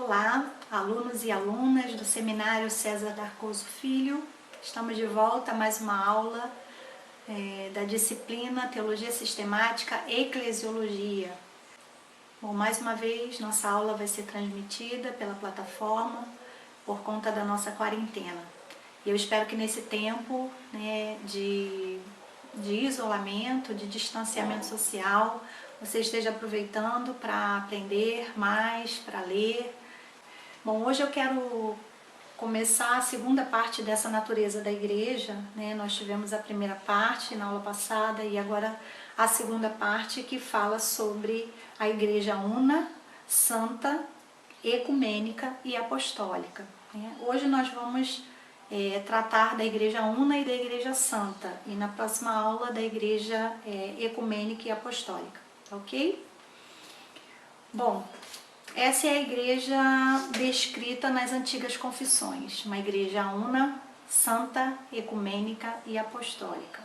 Olá, alunos e alunas do Seminário César Darcoso Filho. Estamos de volta a mais uma aula da disciplina Teologia Sistemática e Eclesiologia. Bom, mais uma vez, nossa aula vai ser transmitida pela plataforma por conta da nossa quarentena. E eu espero que nesse tempo de isolamento, de distanciamento social, você esteja aproveitando para aprender mais, para ler. Bom, hoje eu quero começar a segunda parte dessa natureza da igreja, Nós tivemos a primeira parte na aula passada e agora a segunda parte que fala sobre a igreja una, santa, ecumênica e apostólica. Hoje nós vamos tratar da igreja una e da igreja santa e na próxima aula da igreja ecumênica e apostólica, ok? Bom, essa é a igreja descrita nas antigas confissões, uma igreja una, santa, ecumênica e apostólica.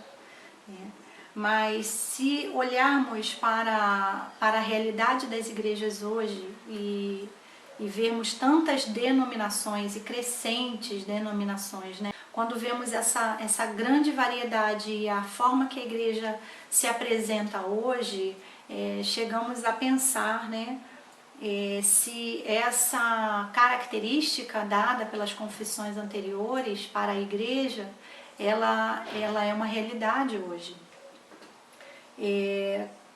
Mas se olharmos para a realidade das igrejas hoje e vermos tantas denominações e crescentes denominações, quando vemos essa grande variedade e a forma que a igreja se apresenta hoje, chegamos a pensar, se essa característica dada pelas confissões anteriores para a igreja, ela é uma realidade hoje.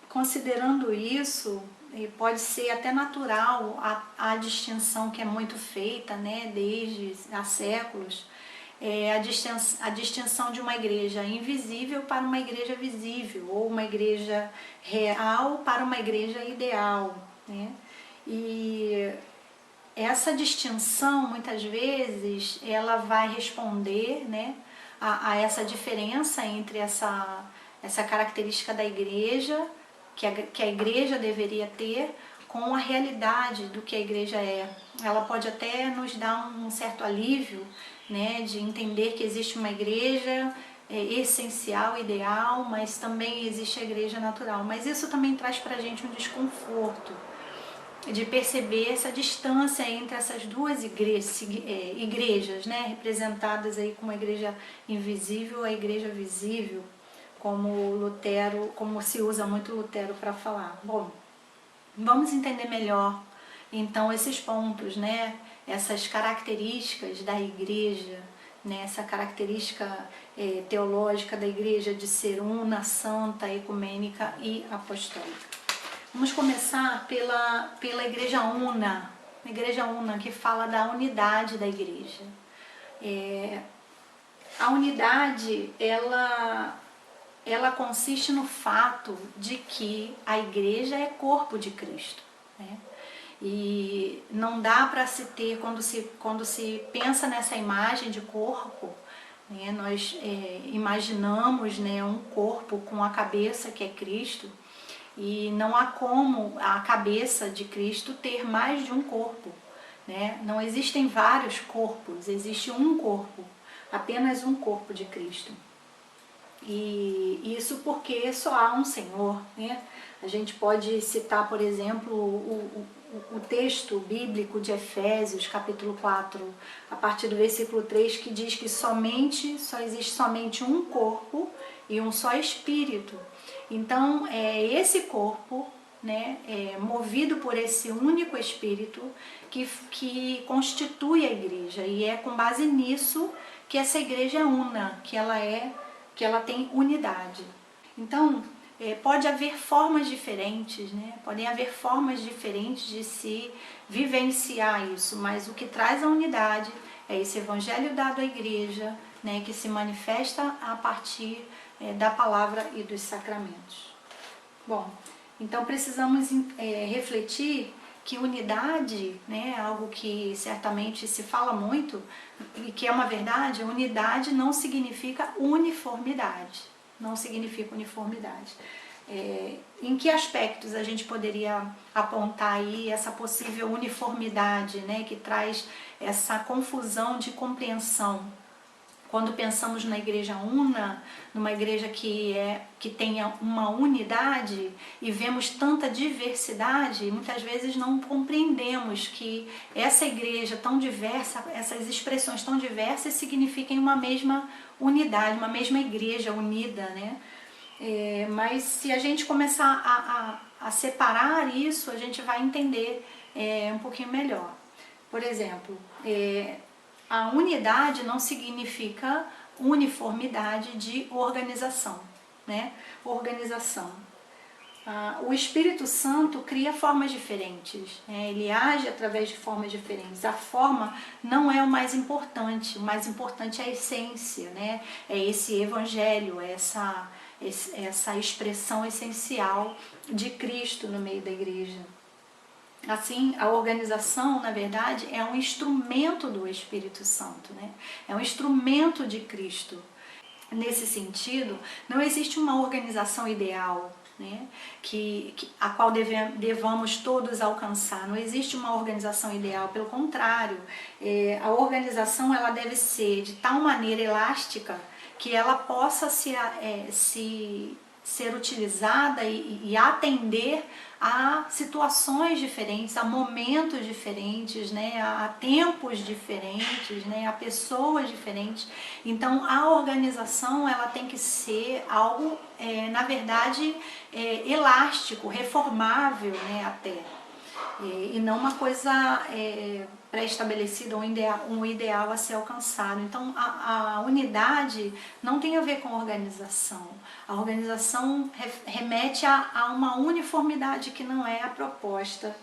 Considerando isso, pode ser até natural a distinção que é muito feita, desde há séculos, a distinção de uma igreja invisível para uma igreja visível, ou uma igreja real para uma igreja ideal, E essa distinção, muitas vezes, ela vai responder a essa diferença entre essa característica da igreja, que a igreja deveria ter, com a realidade do que a igreja é. Ela pode até nos dar um certo alívio, de entender que existe uma igreja essencial, ideal, mas também existe a igreja natural. Mas isso também traz para a gente um desconforto, de perceber essa distância entre essas duas igrejas, representadas aí como a igreja invisível e a igreja visível, como se usa muito Lutero para falar. Bom, vamos entender melhor então esses pontos, essas características da igreja, essa característica teológica da igreja de ser una, santa, ecumênica e apostólica. Vamos começar pela igreja una, a igreja una que fala da unidade da igreja. A unidade, ela consiste no fato de que a igreja é corpo de Cristo, E não dá para se ter, quando se pensa nessa imagem de corpo, nós imaginamos um corpo com a cabeça que é Cristo, e não há como a cabeça de Cristo ter mais de um corpo, Não existem vários corpos, existe um corpo, apenas um corpo de Cristo. E isso porque só há um Senhor, A gente pode citar, por exemplo, o texto bíblico de Efésios, capítulo 4, a partir do versículo 3, que diz que só existe somente um corpo e um só Espírito. Então, esse corpo, movido por esse único Espírito, que constitui a igreja, e é com base nisso que essa igreja é una, que ela tem unidade. Então, pode haver formas diferentes, podem haver formas diferentes de se vivenciar isso, mas o que traz a unidade é esse evangelho dado à igreja, que se manifesta a partir da palavra e dos sacramentos. Bom, então precisamos refletir que unidade, algo que certamente se fala muito e que é uma verdade, unidade não significa uniformidade, não significa uniformidade. Em que aspectos a gente poderia apontar aí essa possível uniformidade, que traz essa confusão de compreensão? Quando pensamos na igreja una, numa igreja que tenha uma unidade e vemos tanta diversidade, muitas vezes não compreendemos que essa igreja tão diversa, essas expressões tão diversas significam uma mesma unidade, uma mesma igreja unida, né? Mas se a gente começar a separar isso, a gente vai entender um pouquinho melhor. Por exemplo, a unidade não significa uniformidade de organização, né? Organização. O Espírito Santo cria formas diferentes, ele age através de formas diferentes. A forma não é o mais importante é a essência, né? É esse evangelho, essa expressão essencial de Cristo no meio da igreja. Assim, a organização, na verdade, é um instrumento do Espírito Santo, né? É um instrumento de Cristo. Nesse sentido, não existe uma organização ideal, né? A qual devamos todos alcançar. Não existe uma organização ideal, pelo contrário, a organização ela deve ser de tal maneira elástica que ela possa ser utilizada e atender a situações diferentes, a momentos diferentes, né, a tempos diferentes, né, a pessoas diferentes. Então a organização ela tem que ser algo, na verdade, elástico, reformável, né, até. E não uma coisa pré-estabelecida, um ideal a ser alcançado. Então a unidade não tem a ver com organização. A organização remete a uma uniformidade que não é a proposta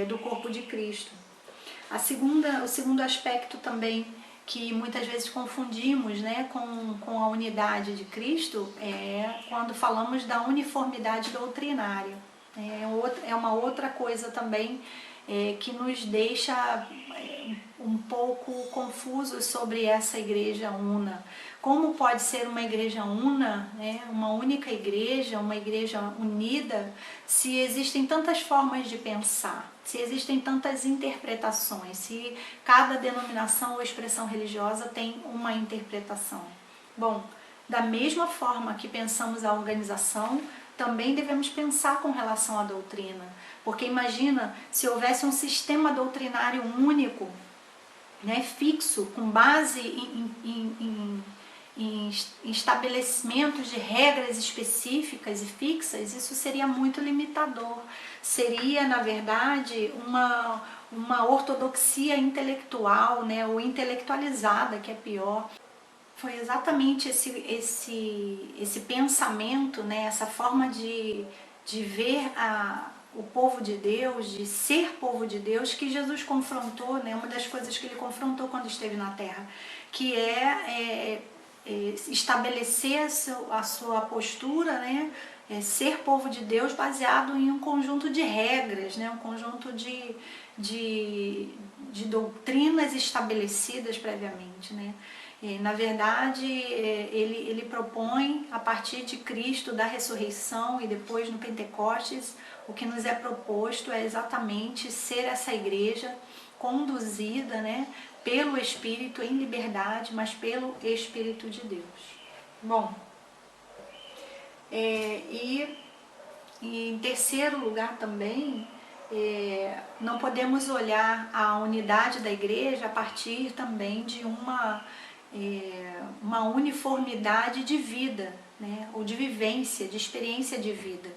do corpo de Cristo. O segundo aspecto também que muitas vezes confundimos, né, com a unidade de Cristo é quando falamos da uniformidade doutrinária. É uma outra coisa também que nos deixa um pouco confusos sobre essa igreja una. Como pode ser uma igreja una, né, uma única igreja, uma igreja unida, se existem tantas formas de pensar, se existem tantas interpretações, se cada denominação ou expressão religiosa tem uma interpretação? Bom, da mesma forma que pensamos a organização, também devemos pensar com relação à doutrina. Porque imagina se houvesse um sistema doutrinário único, né, fixo, com base em estabelecimentos de regras específicas e fixas, isso seria muito limitador. Seria, na verdade, uma ortodoxia intelectual, né, ou intelectualizada, que é pior. Foi exatamente esse pensamento, né, essa forma de ver o povo de Deus, de ser povo de Deus, que Jesus confrontou, né, uma das coisas que ele confrontou quando esteve na Terra, que estabelecer a sua postura, né, ser povo de Deus baseado em um conjunto de regras, né, um conjunto de doutrinas estabelecidas previamente, né. Na verdade, ele propõe, a partir de Cristo, da ressurreição e depois no Pentecostes, o que nos é proposto é exatamente ser essa igreja conduzida, né, pelo Espírito em liberdade, mas pelo Espírito de Deus. Bom, e em terceiro lugar também, não podemos olhar a unidade da igreja a partir também de uma uniformidade de vida, né, ou de vivência, de experiência de vida.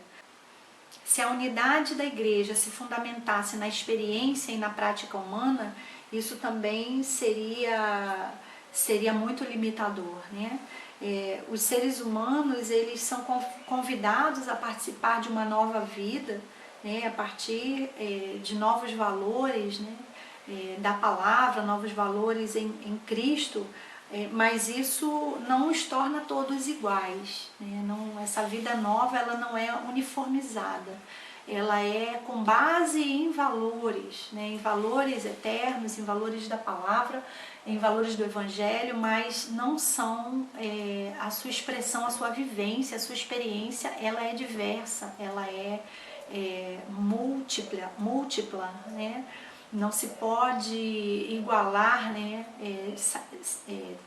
Se a unidade da igreja se fundamentasse na experiência e na prática humana, isso também seria muito limitador, né? Os seres humanos, eles são convidados a participar de uma nova vida, né, a partir de novos valores, né, da palavra, novos valores em Cristo, mas isso não os torna todos iguais, né? Essa vida nova ela não é uniformizada, ela é com base em valores, né? Em valores eternos, em valores da palavra, em valores do Evangelho, mas não são a sua expressão, a sua vivência, a sua experiência, ela é diversa, ela é múltipla, né? não se pode igualar, né,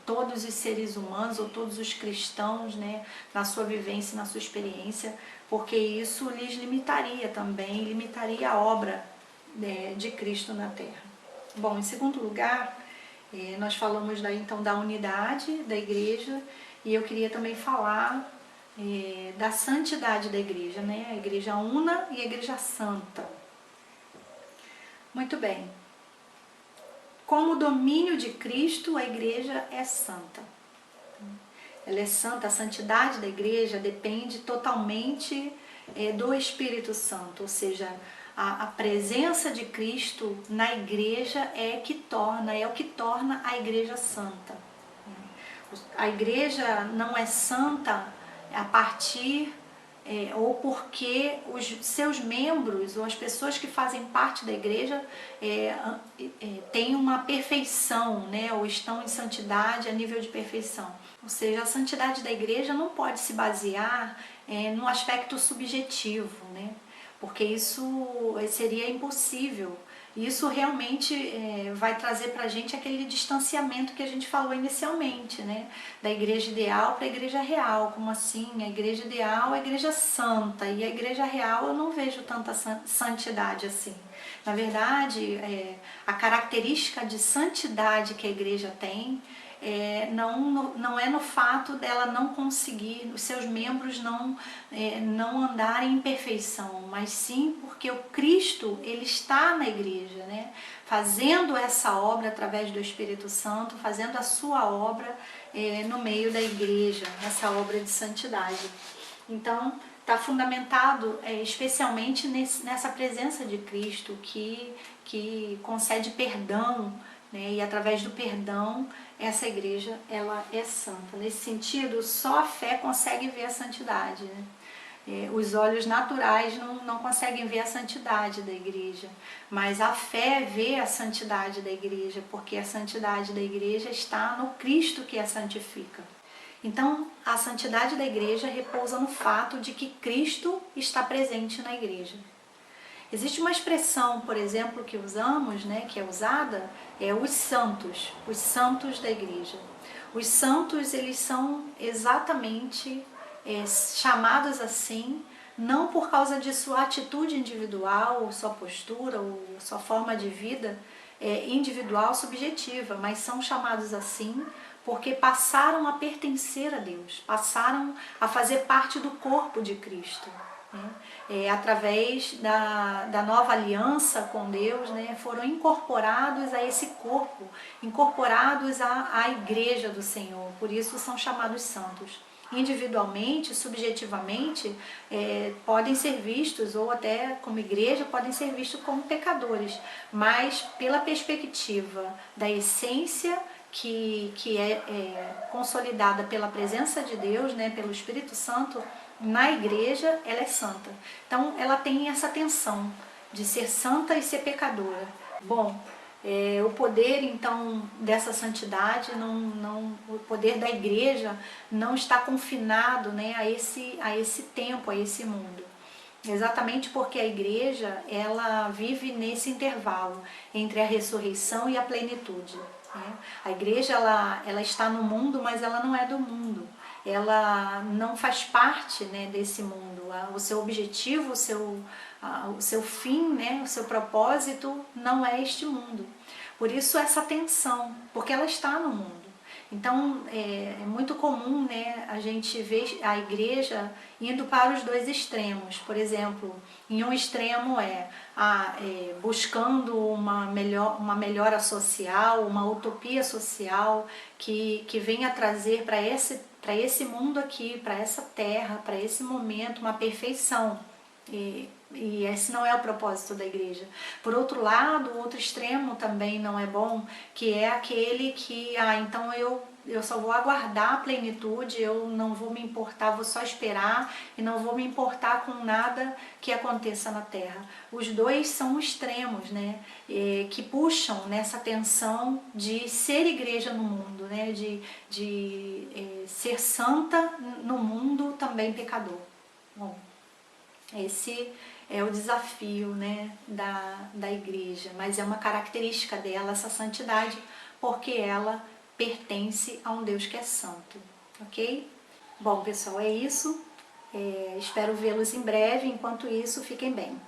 todos os seres humanos ou todos os cristãos, né, na sua vivência, na sua experiência, porque isso lhes limitaria também, limitaria a obra, né, de Cristo na Terra. Bom, em segundo lugar, nós falamos daí, então, da unidade da igreja, e eu queria também falar da santidade da igreja, né? A igreja una e a igreja santa. Muito bem. Com o domínio de Cristo, a igreja é santa. Ela é santa, a santidade da igreja depende totalmente do Espírito Santo, ou seja, a presença de Cristo na igreja é o que torna a igreja santa. A igreja não é santa a partir ou porque os seus membros ou as pessoas que fazem parte da igreja têm uma perfeição, né, ou estão em santidade a nível de perfeição. Ou seja, a santidade da igreja não pode se basear no aspecto subjetivo, né, porque isso seria impossível. Isso realmente vai trazer para a gente aquele distanciamento que a gente falou inicialmente, né? Da igreja ideal para a igreja real. Como assim? A igreja ideal é a igreja santa, e a igreja real eu não vejo tanta santidade assim. Na verdade, a característica de santidade que a igreja tem não é no fato dela não conseguir, os seus membros não andarem em perfeição, mas sim porque o Cristo, ele está na igreja, né? Fazendo essa obra através do Espírito Santo, fazendo a sua obra no meio da igreja, essa obra de santidade. Então, está fundamentado especialmente nessa presença de Cristo que concede perdão, né? E através do perdão essa igreja ela é santa. Nesse sentido, só a fé consegue ver a santidade, né? Os olhos naturais não conseguem ver a santidade da igreja, mas a fé vê a santidade da igreja, porque a santidade da igreja está no Cristo que a santifica. Então, a santidade da igreja repousa no fato de que Cristo está presente na igreja. Existe uma expressão, por exemplo, que usamos, né, que é usada, os santos da igreja. Os santos, eles são exatamente chamados assim, não por causa de sua atitude individual, ou sua postura, ou sua forma de vida individual, subjetiva, mas são chamados assim porque passaram a pertencer a Deus, passaram a fazer parte do corpo de Cristo. Através da nova aliança com Deus, né, foram incorporados a esse corpo, incorporados à igreja do Senhor, por isso são chamados santos. Individualmente, subjetivamente, podem ser vistos, ou até como igreja, podem ser vistos como pecadores, mas pela perspectiva da essência que é consolidada pela presença de Deus, né, pelo Espírito Santo, na igreja ela é santa. Então ela tem essa tensão de ser santa e ser pecadora. Bom, o poder então dessa santidade, o poder da igreja não está confinado, né, a esse tempo, a esse mundo. Exatamente porque a igreja ela vive nesse intervalo entre a ressurreição e a plenitude. Né? A igreja ela está no mundo, mas ela não é do mundo. Ela não faz parte, né, desse mundo. O seu objetivo, o seu fim, né, o seu propósito não é este mundo. Por isso essa tensão, porque ela está no mundo. Então é muito comum, né, a gente ver a igreja indo para os dois extremos. Por exemplo, em um extremo buscando uma melhora social, uma utopia social que venha trazer para esse mundo aqui, para essa terra, para esse momento, uma perfeição. E esse não é o propósito da igreja. Por outro lado, o outro extremo também não é bom, que é aquele que, então eu só vou aguardar a plenitude, eu não vou me importar, vou só esperar e não vou me importar com nada que aconteça na terra. Os dois são extremos, né, que puxam nessa tensão de ser igreja no mundo, né, de ser santa no mundo também pecador. Bom, esse é o desafio, né, da igreja, mas é uma característica dela essa santidade, porque ela pertence a um Deus que é santo, ok? Bom, pessoal, é isso. Espero vê-los em breve. Enquanto isso, fiquem bem.